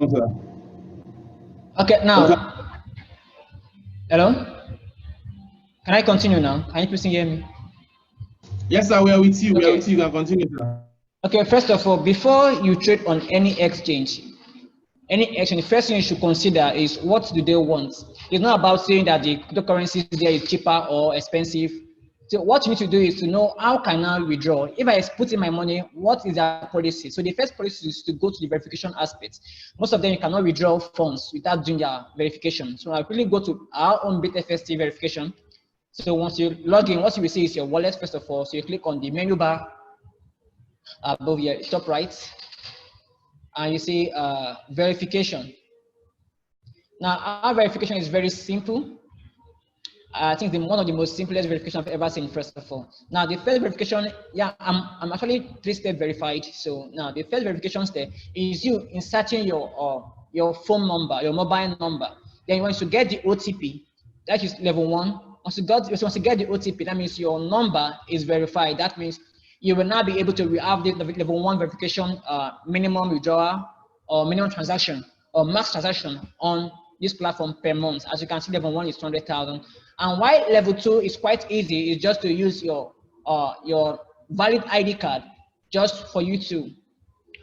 sir. Okay, Okay. now, hello? Can I continue now? Can you please hear me? Yes, sir. We are with you. We are with you. Okay. You can continue, sir. Okay, first of all, before you trade on any exchange, the first thing you should consider is what do they want. It's not about saying that the cryptocurrency there is cheaper or expensive. So what you need to do is to know how can I withdraw. If I put in my money, what is their policy? So the first policy is to go to the verification aspect. Most of them you cannot withdraw funds without doing their verification. So I really go to our own Bitfxt verification. So once you log in, what you will see is your wallet first of all. So you click on the menu bar above here, top right, and you see verification. Now, our verification is very simple. I think one of the most simplest verification I've ever seen, first of all. Now, the first verification, yeah, I'm actually three-step verified. So now the first verification step is you inserting your phone number, your mobile number. Then once you get the OTP, that is level one. Once you get the OTP, that means your number is verified. That means you will now be able to have the level one verification minimum withdrawal or minimum transaction or max transaction on this platform per month. As you can see, level one is 200,000. And while level two is quite easy, it's just to use your valid ID card just for you to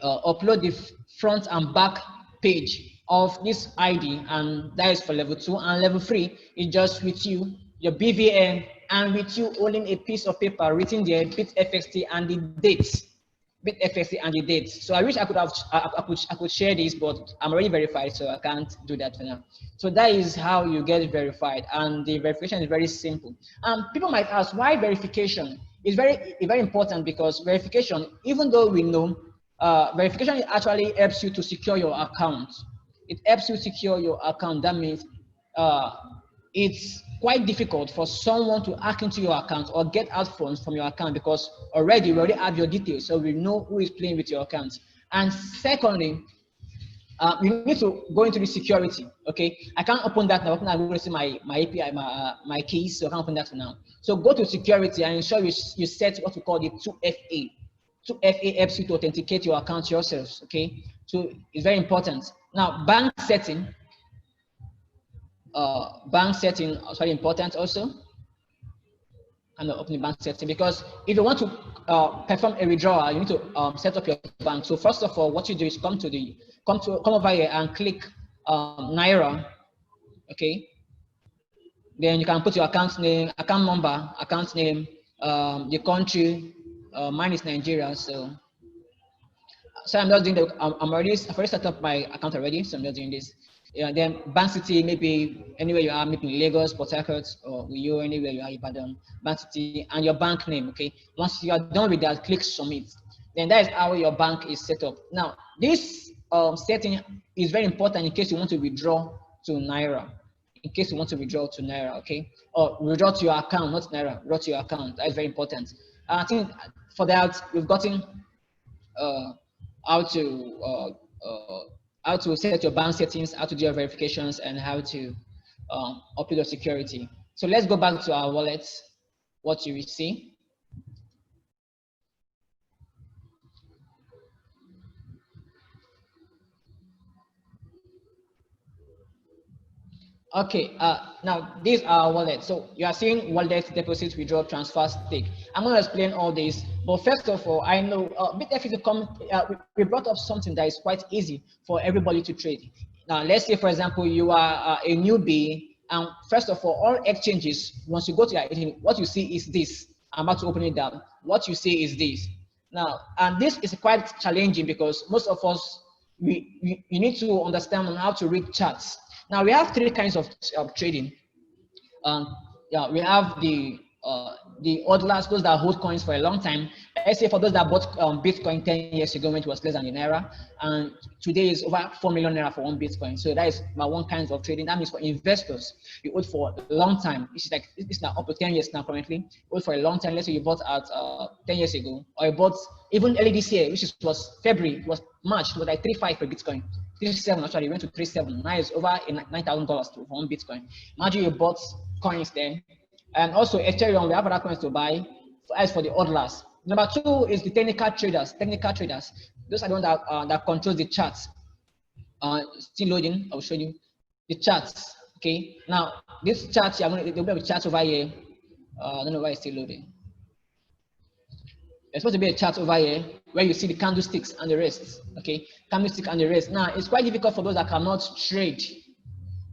upload the front and back page of this ID, and that is for level two. And level three is just with you, your BVN, and with you holding a piece of paper written there, Bitfxt and the dates. Bitfxt and the dates. So I wish I could have I could share this, but I'm already verified, so I can't do that for now. So that is how you get verified, and the verification is very simple. People might ask why verification is very important, because verification, even though we know verification actually helps you to secure your account. It helps you secure your account. That means uh, it's quite difficult for someone to hack into your account or get out funds from your account, because we already have your details, so we know who is playing with your account. And secondly, you need to go into the security. Okay, I can't open that now. I'm going to see my API, my keys, so I can't open that for now. So go to security and ensure you set what we call the 2FA. 2FA helps you to authenticate your account yourselves. Okay, so it's very important. Now, bank setting is very important also. I'm not opening bank setting, because if you want to perform a withdrawal, you need to set up your bank. So first of all, what you do is come over here and click Naira. Okay, then you can put your account name, account number, account name, the country. Mine is Nigeria, so I'm just doing I've already set up my account already, so I'm just doing this. Yeah, then bank city, maybe anywhere you are, maybe Lagos, Port Harcourt, or you anywhere you are, Ibadan, bank city, and your bank name. Okay, once you are done with that, click submit. Then that is how your bank is set up. Now, this setting is very important in case you want to withdraw to Naira. In case you want to withdraw to Naira, okay, or withdraw to your account, not Naira, withdraw to your account. That is very important. I think for that we've gotten uh, how to uh, uh, how to set your bank settings, how to do your verifications, and how to upload your security. So let's go back to our wallets. What you will see. Okay, now these are wallets. So you are seeing wallet, deposit, withdraw, transfer, stake. I'm going to explain all this. But first of all, I know Bitfxt we brought up something that is quite easy for everybody to trade. Now, let's say, for example, you are a newbie, and first of all exchanges, once you go to your exchange, what you see is this. I'm about to open it down. What you see is this. Now, and this is quite challenging, because most of us, you need to understand on how to read charts. Now, we have three kinds of trading. Yeah, we have the hodlers, those that hold coins for a long time. Let's say for those that bought Bitcoin 10 years ago when it was less than a naira, and today is over 4 million naira for one Bitcoin. So that is my one kind of trading. That means for investors, you hold for a long time. It's now up to 10 years now currently. You hold for a long time. Let's say you bought at 10 years ago, or you bought even early this year, was February, it was March, it was like 3.5 for Bitcoin. 3.7 actually, went to 3.7. Now it's over $9,000 for one Bitcoin. Imagine you bought coins there. And also Ethereum, we have other coins to buy. As for the hodlers. Number two is the technical traders. Technical traders. Those are the ones that control the charts. Still loading. I'll show you the charts. Okay. Now this chart, I'm going to there'll be a chart over here. I don't know why it's still loading. There's supposed to be a chart over here where you see the candlesticks and the rest. Okay, candlestick and the rest. Now it's quite difficult for those that cannot trade.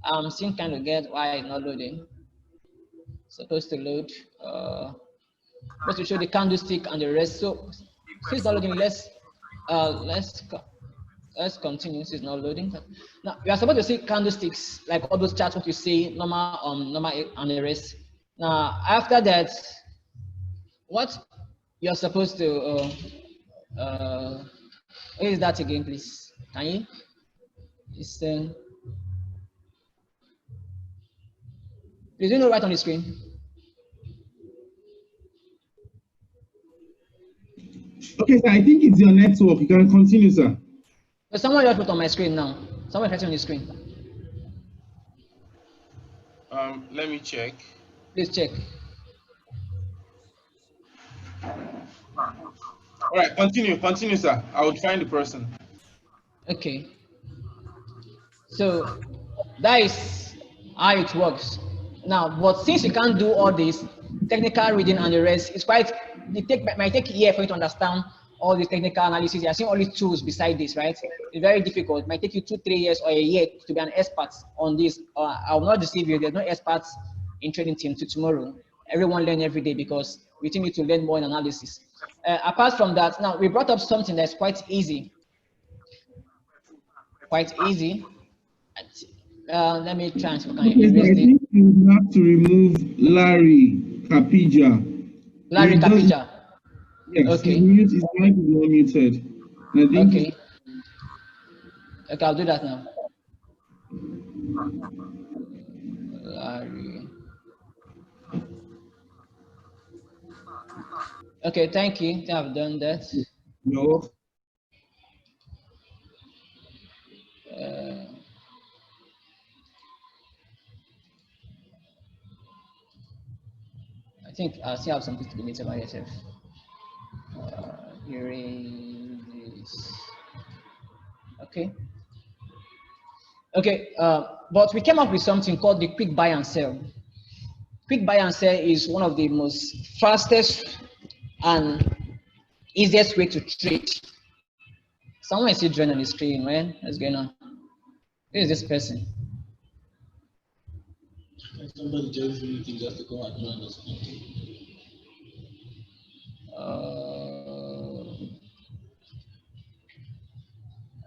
I'm seeing kind of get why it's not loading. Supposed to load. Supposed to show the candlestick and the rest. So since it's not loading, let's continue. Since it's not loading. Now we are supposed to see candlesticks like all those charts what you see normal normal and the rest. Now after that, what you're supposed to what is that again, please? Can you? It's please do not write on the screen. Okay, sir, I think it's your network. You can continue, sir. So someone just put on my screen now. Someone writing on the screen. Let me check. Please check. All right, continue, sir. I would find the person. Okay. So that is how it works. Now, but since you can't do all this technical reading and the rest, it's quite might take a year for you to understand all the technical analysis. You're seeing all these tools beside this, right? It's very difficult. It might take you 2-3 years or a year to be an expert on this. I will not deceive you. There's no experts in trading team to tomorrow. Everyone learn every day because we still need to learn more in analysis. Apart from that, now we brought up something that's quite easy. Quite easy. Let me try and see if I can Okay, erase I it. think you have to remove Larry Capija. Larry Capija. Yes, Okay. his mic is not muted. And I think Okay. Okay, I'll do that now. Larry. Okay, thank you. I think I've done that. no. I think I still have something to be deleted by yourself. Erase. Okay. Okay, but we came up with something called the quick buy and sell. Quick buy and sell is one of the most fastest and easiest way to trade. Someone is still drawing on the screen, man. What's going on? Who is this person? Somebody joins meeting just to come and join the screen.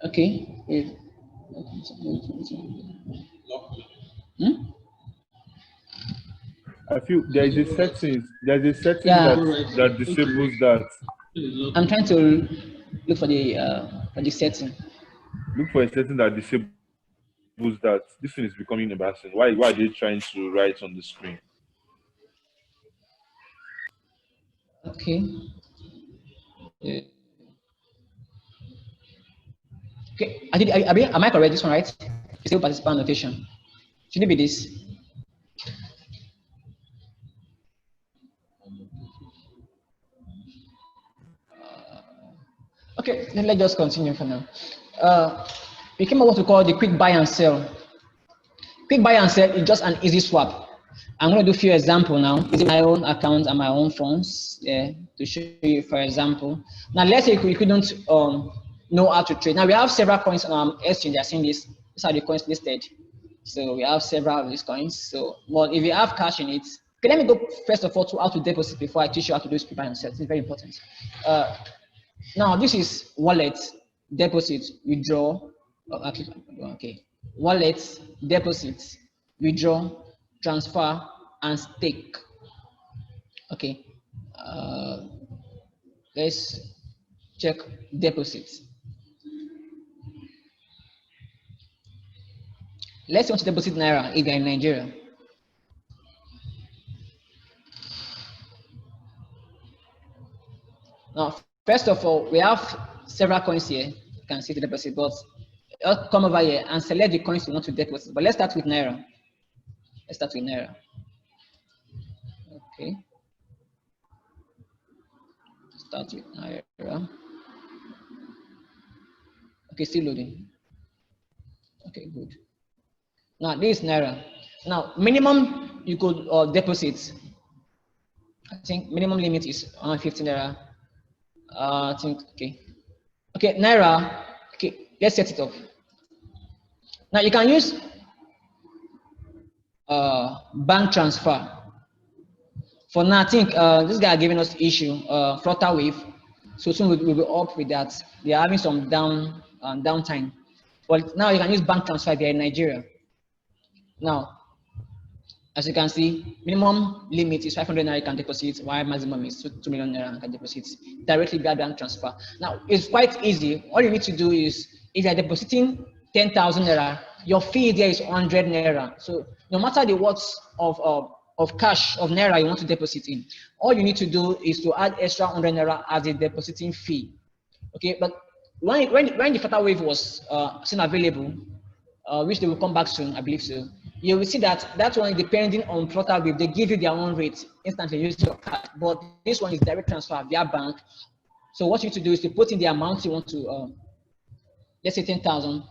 Okay. I feel there's a setting Yeah. that disables that. I'm trying to look for the setting. Look for a setting that disables that. This thing is becoming embarrassing. Why are they trying to write on the screen? Okay. Okay. Am I correct? This one, right? Still participant notation. Should it be this? Okay, then let's just continue for now. We came up with what we call the quick buy and sell. Quick buy and sell is just an easy swap. I'm going to do a few examples now using my own account and my own funds to show you, for example. Now, let's say we couldn't know how to trade. Now, we have several coins on our exchange. They're seeing this. These are the coins listed. So we have several of these coins. So, but if you have cash in it, okay, let me go first of all to how to deposit before I teach you how to do quick buy and sell. It's very important. Now, this is wallet, deposit, withdraw. Okay. Wallet, deposit, withdraw, transfer, and stake. Okay. Let's check deposits. Let's want to deposit Naira if you're in Nigeria. Now, first of all, we have several coins here. You can see the deposit, but I'll come over here and select the coins you want to deposit. But let's start with Naira. Let's start with Naira. Okay. Start with Naira. Okay, still loading. Okay, good. Now this is naira. Now minimum you could deposit. I think minimum limit is 150 naira. I think okay. Okay, naira. Okay, let's set it up. Now you can use bank transfer. For now, I think this guy giving us issue, flutter wave. So soon we'll be up with that. They are having some downtime. But now you can use bank transfer there in Nigeria. Now, as you can see, minimum limit is 500 naira you can deposit, while maximum is 2 million naira you can deposit directly via bank transfer. Now, it's quite easy. All you need to do is, if you're depositing 10,000 naira, your fee there is 100 naira. So no matter the worth of cash, of naira you want to deposit in, all you need to do is to add extra 100 naira as a depositing fee. Okay, but when the Fata wave was still available, which they will come back soon, I believe so, you will see that that one, depending on Flutter Wave, they give you their own rate instantly use your card. But this one is direct transfer via bank. So what you need to do is to put in the amount you want to, let's say 10,000,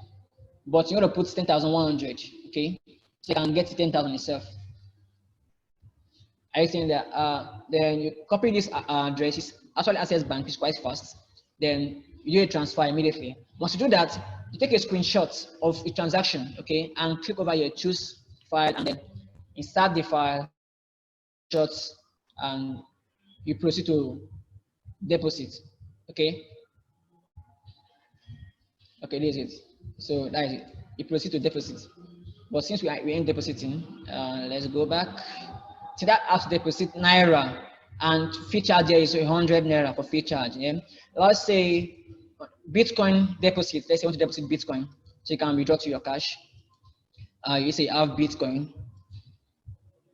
but you want to put 10,100, okay? So you can get 10,000 itself. I think that then you copy this address. It's actually Access Bank is quite fast. Then you do a transfer immediately. Once you do that, you take a screenshot of a transaction, okay, and click over your choose file, and then insert the file, shots, and you proceed to deposit, okay. Okay, this is it. So that is it. You proceed to deposit. But since we ain't depositing, let's go back. See that has to deposit naira, and fee charge there is 100 naira for fee charge. Yeah? Let's say Bitcoin deposit. Let's say you want to deposit Bitcoin, so you can withdraw to your cash. You say you have Bitcoin.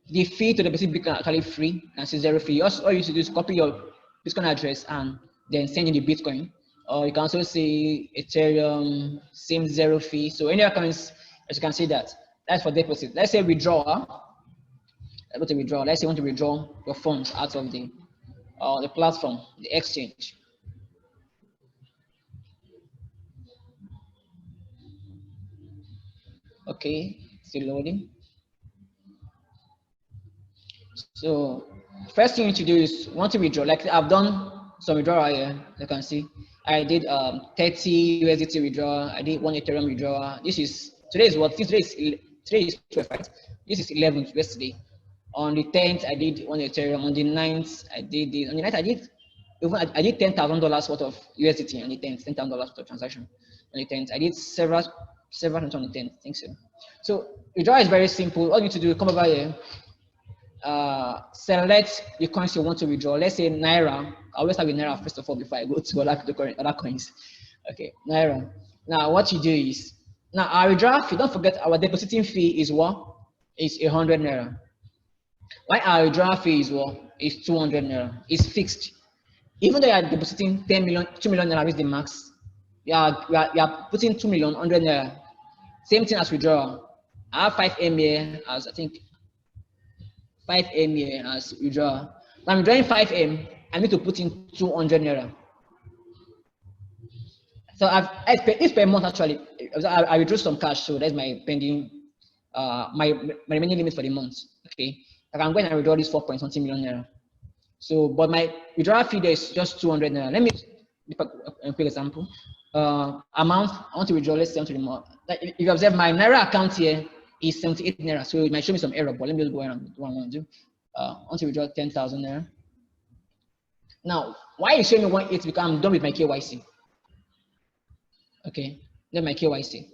The fee to deposit Bitcoin is actually free, and it's 0 fee. All you need to do is copy your Bitcoin address and then send in the Bitcoin. Or you can also say Ethereum, same 0 fee. So any accounts, as you can see that's for deposit. Let's say withdraw. Able to withdraw. Let's say you want to withdraw your funds out of the platform, the exchange. Okay, still loading. So first thing you need to do is want to withdraw. Like I've done some withdrawal here. You can see I did 30 USDT withdrawal. I did 1 Ethereum withdrawal. This is today is what? Today is 12, right? This is 11th yesterday. On the 10th, I did 1 Ethereum. On the 9th, I did this. On the 9th, I did $10,000 worth of USDT on the 10th, $10,000 worth of transaction on the 10th. I did several on the 10th. I think so. So withdrawal is very simple. All you need to do is come over here. Select the coins you want to withdraw. Let's say naira. I always start with naira first of all before I go to other coins. Okay, naira. Now what you do is, now our withdrawal fee, don't forget our depositing fee is what? Is 100 naira. Why our withdrawal fee is what? Is 200 naira. It's fixed. Even though you are depositing 10 million, 2 million naira is the max. You are putting 2 million, 100 naira. Same thing as withdrawal. I have 5M here as I think 5M here as withdrawal. Now I'm withdrawing 5M, I need to put in 200 naira. So it's per month actually. I withdrew some cash, so that's my pending, my remaining limit for the month. Okay, I can go and withdraw this 4 point something million naira. So, but my withdrawal fee there is just 200 naira. Let me give a quick example. Amount I want to withdraw, let's say, more. Like if you observe my naira account here is 78 naira, so it might show me some error, but let me just go ahead and do what I want to do. I want to withdraw 10,000 naira. Now, why is showing me 180? Because I'm done with my KYC. Okay, then my KYC.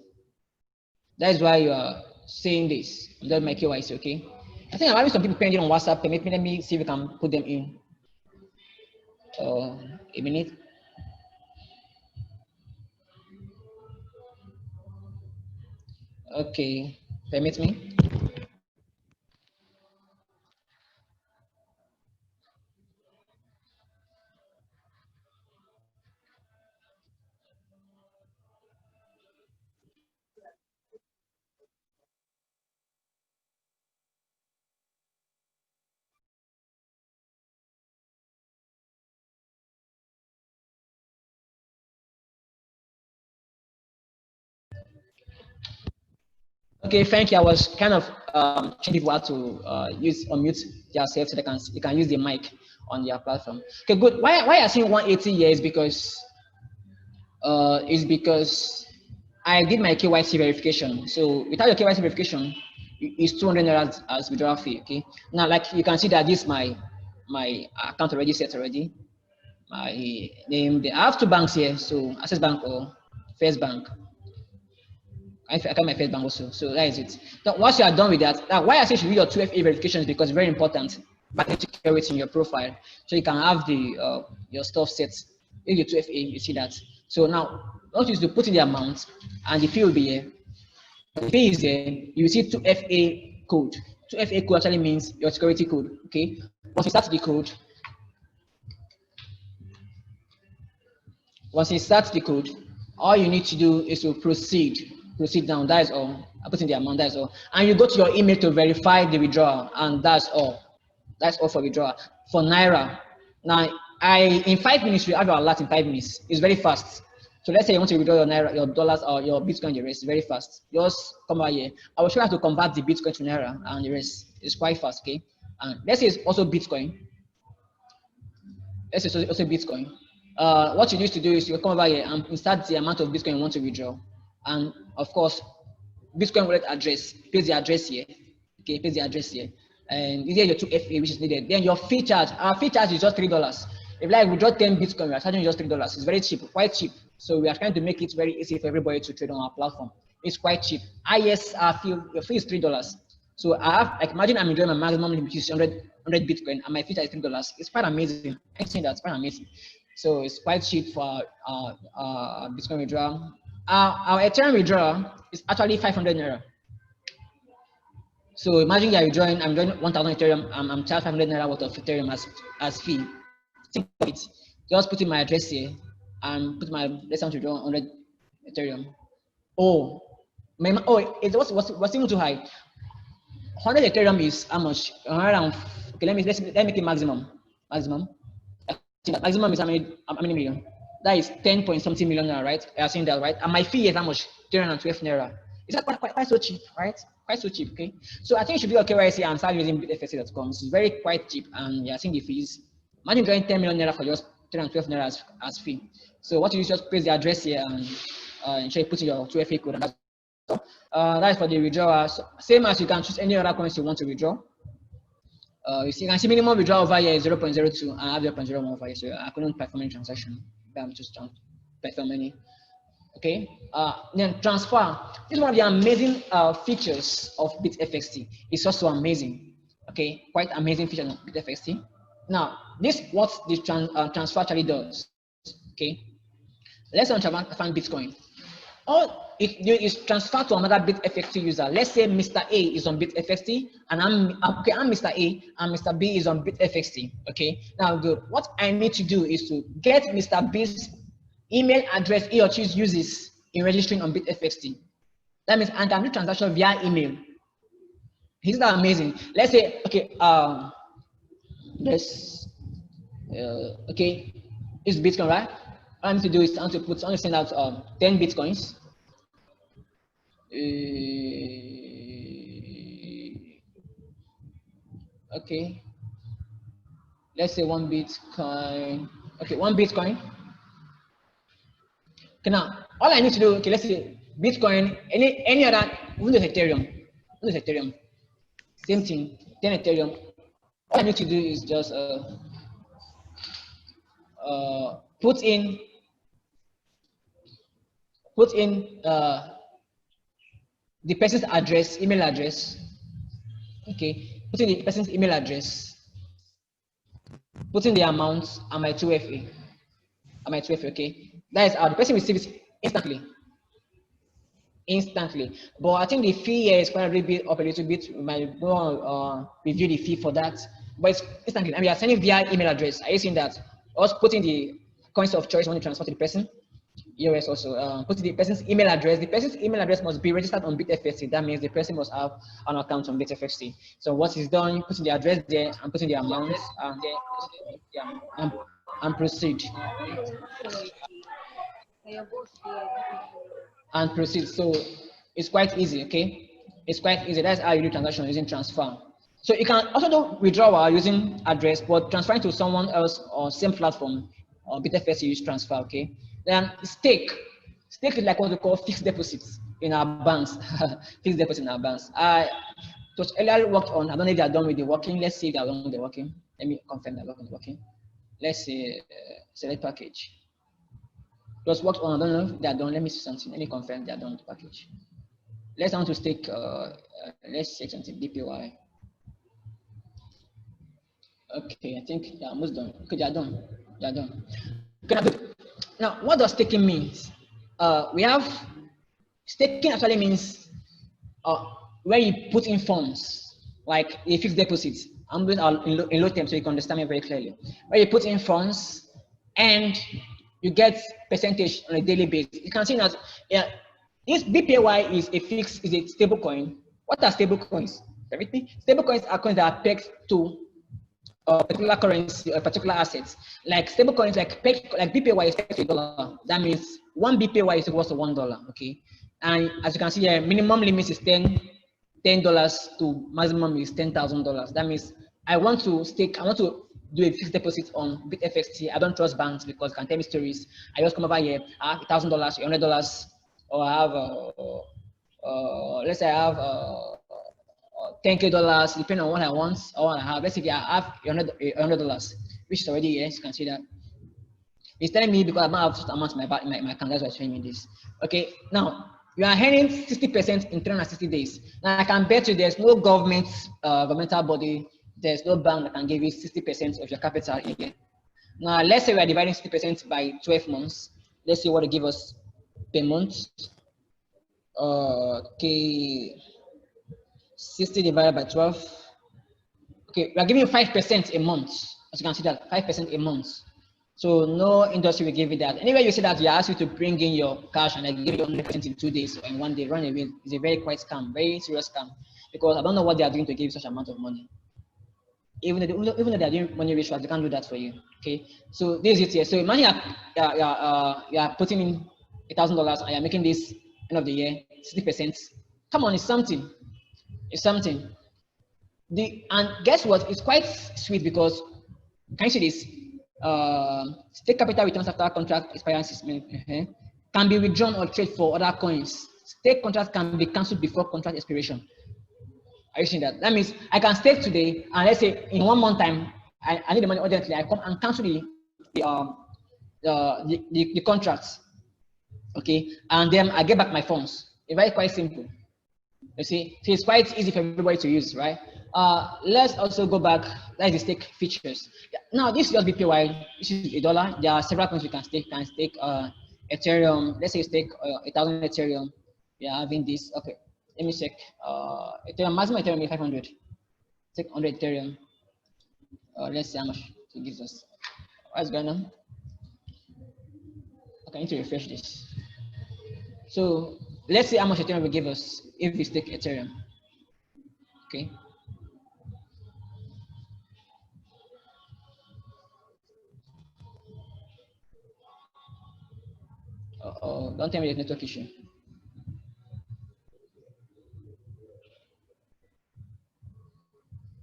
That is why you are saying this. I'm done with my KYC. Okay, I think I'm having some people pending on WhatsApp. Let me see if we can put them in. A minute. Okay, permit me. Okay, thank you. I was kind of changing people how to use unmute themselves so they can use the mic on their platform. Okay, good. Why I saying 180 here is because I did my KYC verification. So without your KYC verification, it's 200 naira as withdrawal fee. Okay. Now, like you can see that this my account already set already. My name. I have two banks here. So Access Bank or First Bank. I got my first bank also. So that is it. Now, once you are done with that, now why I say you should do your 2FA verification is because it's very important. Back security in your profile, so you can have the your stuff set. In your 2FA, you see that. So now, what is to put in the amount, and the fee will be here. The fee is there. You see 2FA code. 2FA code actually means your security code. Okay. Once you start the code, all you need to do is to proceed down. That is all. I put in the amount. That's all. And you go to your email to verify the withdrawal, and that's all. That's all for withdrawal. For Naira, now in 5 minutes you have your alert in 5 minutes. It's very fast. So let's say you want to withdraw your Naira, your dollars, or your Bitcoin, the rest. It's very fast. Just come over here. I will show you how to convert the Bitcoin to Naira, and the rest. It's quite fast. Okay. And let's say it's also Bitcoin. Let's say also Bitcoin. What you need to do is you come over here and insert the amount of Bitcoin you want to withdraw, and of course, Bitcoin wallet address. Paste the address here. Okay, paste the address here, and here your 2FA which is needed. Then your fee charge. Our fee charge is just $3. If like withdraw 10 Bitcoin, we are charging just $3. It's very cheap, quite cheap. So we are trying to make it very easy for everybody to trade on our platform. It's quite cheap. Our fee, your fee is $3. So I have, like, imagine I'm enjoying my maximum limit, which is 100 Bitcoin, and my fee charge is $3. It's quite amazing. I think that's quite amazing. So it's quite cheap for Bitcoin withdrawal. Our Ethereum withdrawal is actually 500 naira. So imagine you're withdrawing, I'm doing 1,000 Ethereum, I'm charged 500 naira worth of Ethereum as fee. Think of it. Just put in my address here and put my, let's say, to withdraw 100 Ethereum. What's even too high? 100 Ethereum is how much? Around, okay, let's make it maximum. Maximum is how many million? That is 10 point something million naira, right? I are saying that, right? And my fee is how much? 312 naira. Is that quite so cheap, right? Quite so cheap, okay? So I think you should do a KYC and start using Bitfxt.com. It's very quite cheap, and yeah, I think the fees. Imagine drawing 10 million naira for just 312 naira as fee. So what you do is just paste the address here and ensure you put in your 2FA code, and that's all. That is for the withdrawal. So, same as you can choose any other coins you want to withdraw. You can see minimum withdrawal over here is 0.02 and I have 0.01 over here, so I couldn't perform any transaction. I'm just trying to perform any. Okay. Then transfer. This is one of the amazing features of Bitfxt. It's also amazing. Okay, quite amazing feature of Bitfxt. Now, this what the transfer actually does. Okay, let's say I find Bitcoin. All it is transferred to another Bitfxt user. Let's say Mr. A is on Bitfxt, and I'm Mr. A, and Mr. B is on Bitfxt. Okay. Now, good. What I need to do is to get Mr. B's email address he or she uses in registering on Bitfxt. That means I can do transaction via email. Isn't that amazing? Let's say, okay, okay, it's Bitcoin, right? All I need to do is I want to send out 10 Bitcoins. Okay, let's say 1 Bitcoin. Okay, 1 Bitcoin. Okay, now all I need to do, okay, let's say Bitcoin, any other, Windows Ethereum, same thing, 10 Ethereum. All I need to do is just put in the person's address, email address. Okay, put in the person's email address, put in the amount and my 2FA. Okay, that is how the person receives it instantly. But I think the fee here is quite a little bit up a little bit. We might go on review the fee for that. But it's instantly. And we are sending via email address. Are you seeing that? Also put in the coins of choice when you transfer to the person. EOS also put the person's email address. The person's email address must be registered on Bitfxt. That means the person must have an account on Bitfxt. So what is done, put in the address there and put in the amount and then and proceed. And proceed. So it's quite easy, okay? It's quite easy. That's how you do transaction using transfer. So you can also do withdrawal using address, but transferring to someone else or same platform or Bitfxt use transfer, okay? Then stake. Stake is like what we call fixed deposits in our banks. Fixed deposit in our banks. I was earlier worked on, I don't know if they are done with the working. Let's see if they are done with the working. Let me confirm that working. Let's say select package. It was worked on, I don't know if they are done. Let me see something. Let me confirm they are done with the package. Let's want to stake, let's check something, DPY. Okay, I think they are almost done. Okay, they are done. They are done. Okay, now, what does staking means? We have staking actually means where you put in funds, like a fixed deposit. I'm doing in low terms so you can understand me very clearly. Where you put in funds and you get percentage on a daily basis. You can see that this BPY is a stable coin. What are stable coins? Everything. Stable coins are coins that are pegged to a particular currency or particular assets. Like stable coins, like BPY is pegged to $1. That means one BPY is equals to $1. Okay, and as you can see here, minimum limit is $10 to maximum is $10,000. That means I want to do a fixed deposit on Bitfxt. I don't trust banks because they can tell me stories. I just come over here, I have $1,000, $100, or I have let's say I have $10K, depending on what I want or what I have. Let's say I have $100, which is already here. You can see that. It's telling me because I don't have such amount in my account. That's why it's showing me this. Okay, now you are earning 60% in 360 days. Now I can bet you there's no governmental body, there's no bank that can give you 60% of your capital in here. Now let's say we are dividing 60% by 12 months. Let's see what it gives us per month. Okay, 60 divided by 12. Okay, we are giving you 5% a month. As you can see that 5% a month. So no industry will give you that. Anyway, you see that you ask you to bring in your cash and I give you 100% in 2 days or in 1 day, run away. It's a very quite scam, very serious scam, because I don't know what they are doing to give you such amount of money. Even though they are doing money rituals, they can't do that for you. Okay, so this is it here. So imagine you are putting in $1,000 and you're making this end of the year 60%. Come on, it's something. It's something. And guess what? It's quite sweet because can you see this? Stake capital returns after contract expires can be withdrawn or traded for other coins. Stake contracts can be cancelled before contract expiration. Are you seeing that? That means I can stake today, and let's say in 1 month time, I need the money urgently. I come and cancel the contracts, okay, and then I get back my funds. It's very quite simple. You see, so it's quite easy for everybody to use, right? Let's also go back. That's the stake features. Now this is just BPY. This is $1. There are several coins you can stake. You can stake Ethereum. Let's say you stake 1,000 Ethereum. We are having this. Okay, let me check. Ethereum maximum Ethereum is 500. Take 100 Ethereum. Let's see how much it gives us. What's going on? Okay, I need to refresh this. So let's see how much Ethereum will give us if we stake Ethereum. Okay. Don't tell me there's network issue.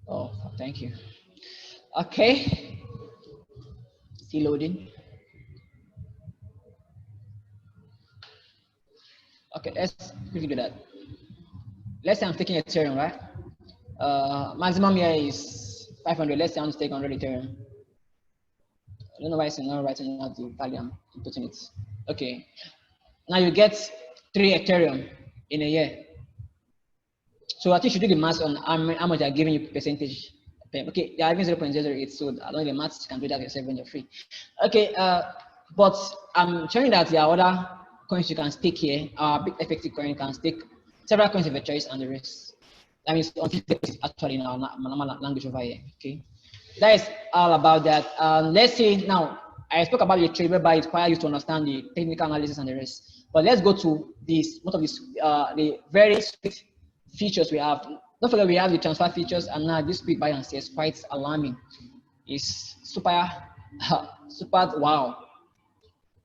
Oh, thank you. Okay. Still loading. Okay, let's quickly do that. Let's say I'm taking Ethereum, right? Maximum here is 500. Let's say I'm taking 100 Ethereum. I don't know why it's not writing out the value I'm putting it. Okay. Now you get 3 Ethereum in a year. So I think you should do the math on how much they're giving you percentage. Okay, they're having 0.008, so I don't know the math, you can do that yourself when you're free. Okay, but I'm showing that there are other coins you can stake here. Bitfxt coin, you can stake several coins of your choice and the rest. That means actually in our normal language over here. Okay, that is all about that. Let's say now I spoke about the trade whereby it requires you to understand the technical analysis and the rest. But let's go to this. Most of this, the very sweet features we have. Don't forget we have the transfer features, and now this quick buy and sell is quite alarming. It's super wow.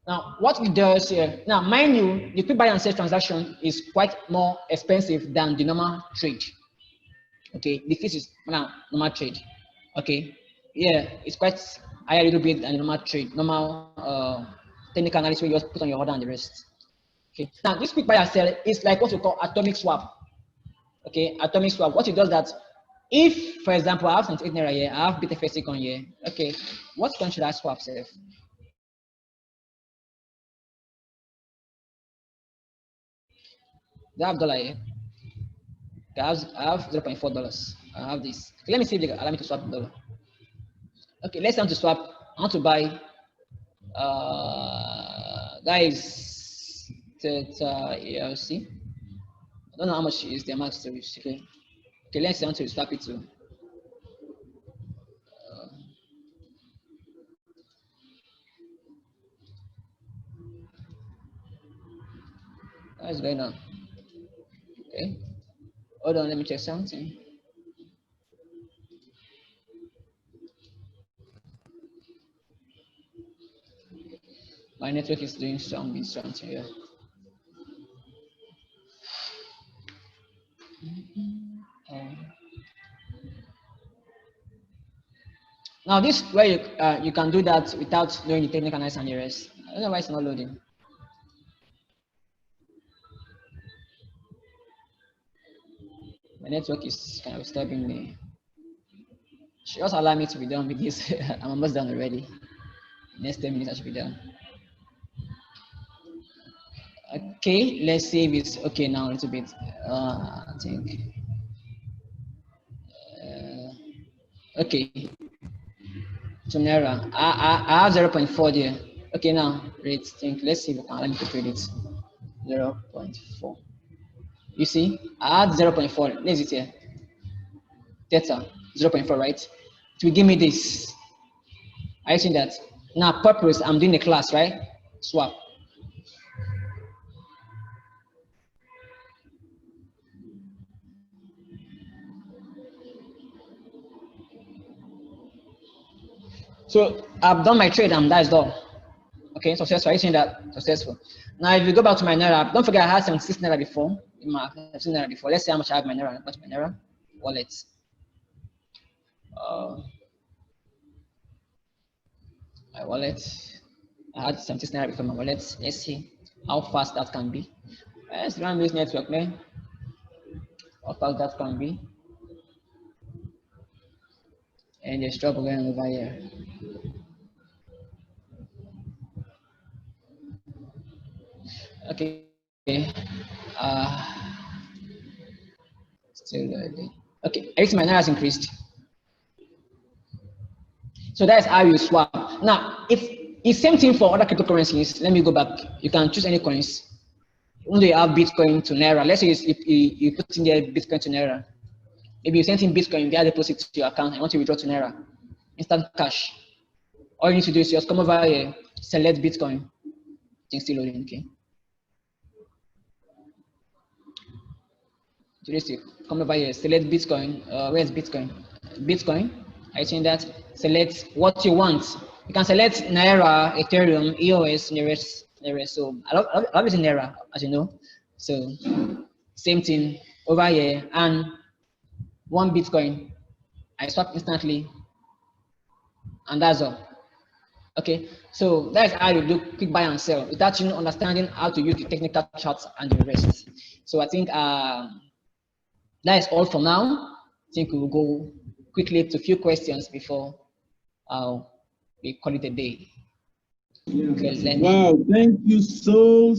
Now, what it does here, now mind you, the quick buy and sell transaction is quite more expensive than the normal trade. Okay, the fees is now normal trade. Okay, yeah, it's quite higher a little bit than the normal trade, normal technical analysis where you just put on your order and the rest. Okay, now this quick buy and sell is like what we call atomic swap. Okay, atomic swap. What it does that, if for example I have some Naira here, I have Bitfxt on here. Okay, what coin should I swap, sir? Do I have dollar here? Okay, I have $0.4. I have this. Okay, let me see if they allow me to swap dollar. Okay, let's say I want to swap. I want to buy. Guys, that ELC. I don't know how much is the amount to reach. Okay, okay, let's say I want to swap it to. What's going on? Okay, hold on, let me check something. My network is doing something here. Now this way you can do that without knowing the technical analysis and the rest. I don't know why it's not loading. My network is kind of disturbing me. Just allow me to be done with this. I'm almost done already. Next 10 minutes I should be done. Okay, let's see if it's okay now a little bit. I think. Okay. So Naira, I have 0.4 there. Okay, now let's see if we can allow me to trade it. 0.4. You see, I had 0.4. Let's it here. Theta 0.4, right? It will give me this. Are you seeing that? Now, purpose, I'm doing a class, right? Swap. So I've done my trade and that's done. Okay, successful. Are you seeing that? Successful. Now, if you go back to my Naira, don't forget I had 76 Naira before. You might have seen Naira before. Let's see how much I have my Naira. Go to my Naira wallet. My wallet. I had 76 Naira before my wallet. Let's see how fast that can be. Let's run this network, man. How fast that can be. And there's trouble going over here. Okay. Still loading. Okay, everything my Naira has increased. So that's how you swap. Now, it's same thing for other cryptocurrencies. Let me go back. You can choose any coins. When you have Bitcoin to Naira, let's say you put in there Bitcoin to Naira. Maybe you send in Bitcoin via deposit to your account and want to withdraw to Naira. Instant cash. All you need to do is just come over here, select Bitcoin. Things still loading, okay? So this come over here, select Bitcoin. Where's Bitcoin? Bitcoin. I think that select what you want. You can select Naira, Ethereum, EOS, the rest. So I love using Naira, as you know. So same thing over here, and one Bitcoin. I swap instantly, and that's all. Okay, so that's how you do quick buy and sell without you understanding how to use the technical charts and the rest. So I think that is all for now. I think we will go quickly to a few questions before we call it a day. Yeah. Wow, thank you so